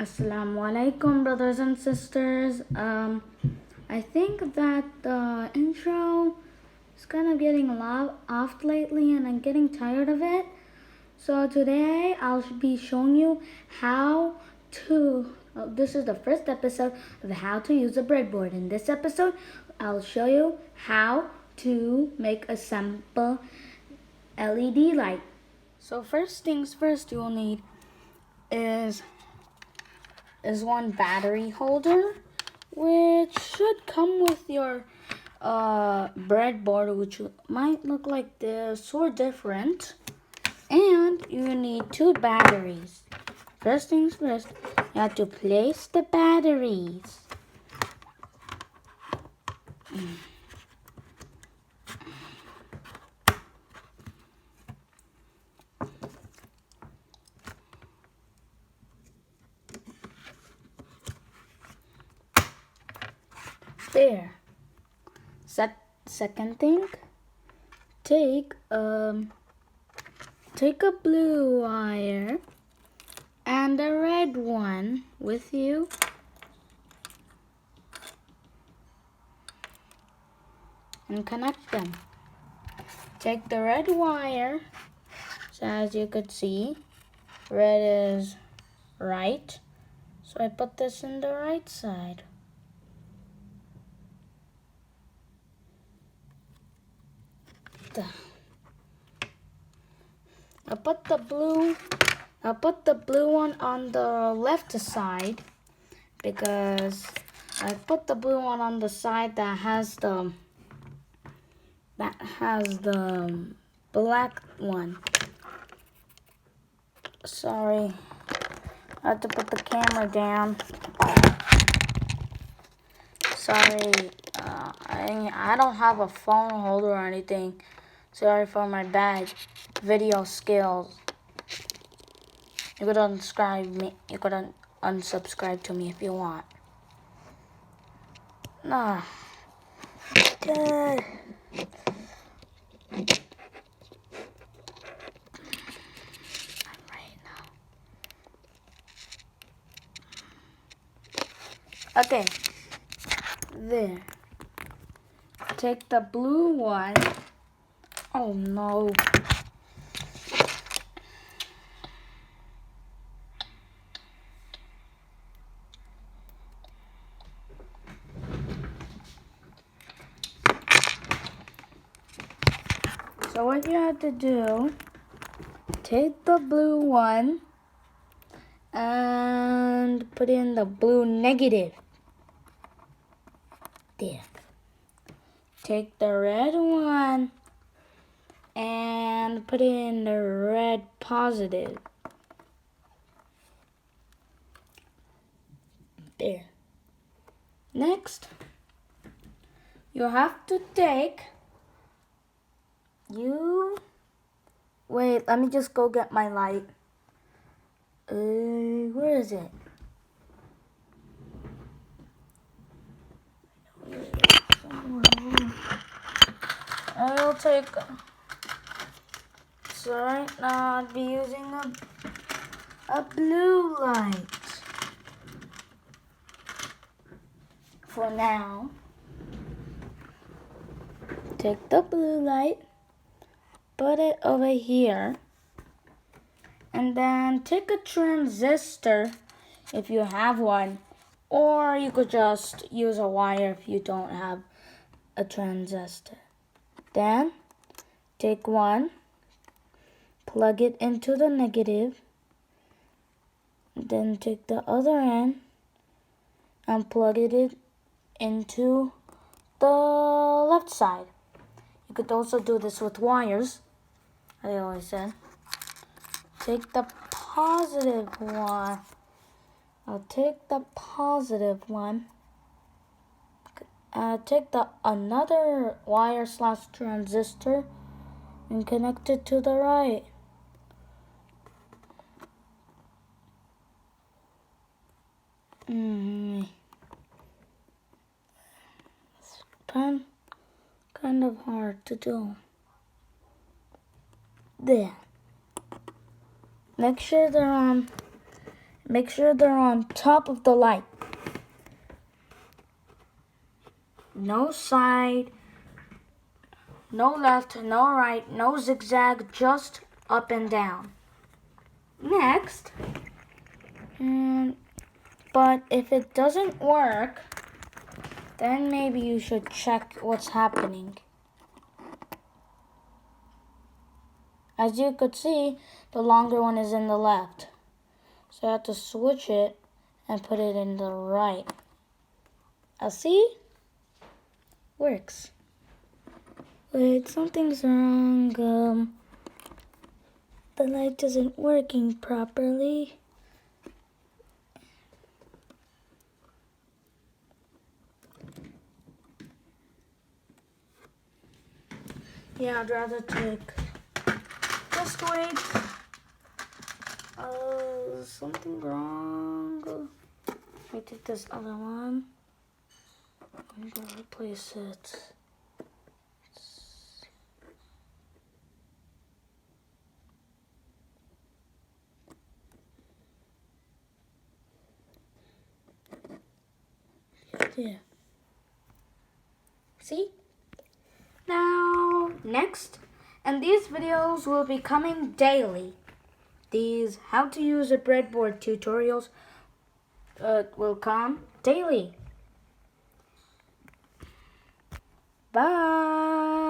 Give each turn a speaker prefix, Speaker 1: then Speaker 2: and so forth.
Speaker 1: Assalamu alaikum, brothers and sisters. I think that the intro is kind of getting a lot off lately and I'm getting tired of it. So today I'll be showing you how to, this is the first episode of how to use a breadboard. In this episode, I'll show you how to make a simple LED light. So first things first, you'll need is one battery holder, which should come with your breadboard, which might look like this or different. And you need 2 batteries. First things first, you have to place the batteries. There. Second thing, take a blue wire and a red one with you. And connect them. Take the red wire, so as you could see, red is right, so I put this in the right side. I'll put the blue one on the left side, because I put the blue one on the side that has the black one. Sorry, I had to put the camera down. Sorry, I don't have a phone holder or anything. Sorry for my bad video skills. You could unsubscribe to me if you want. Nah. Okay. Okay. There. Take the blue one. Oh no. So what you have to do, take the blue one and put in the blue negative. There. Take the red one and put in the red positive. There. Next, you have to take wait, let me just go get my light. Where is it? I'll take, so right now I'll be using a blue light for now. Take the blue light, put it over here, and then take a transistor if you have one, or you could just use a wire if you don't have a transistor. Then take one, plug it into the negative, then take the other end and plug it into the left side. You could also do this with wires, I always said. Take the positive one. I'll take the positive one. Take the another wire / transistor and connect it to the right. It's kind of hard to do. There. Make sure they're make sure they're on top of the light. No side, no left, no right, no zigzag, just up and down. Next, but if it doesn't work, then maybe you should check what's happening. As you could see, the longer one is in the left. So I have to switch it and put it in the right. See? Works. Wait, something's wrong. The light isn't working properly. Yeah, I'd rather take just wait. Something wrong. Let me take this other one. I'm gonna replace it. Yeah. See? Now, next, and these videos will be coming daily. These how to use a breadboard tutorials will come daily. Bye.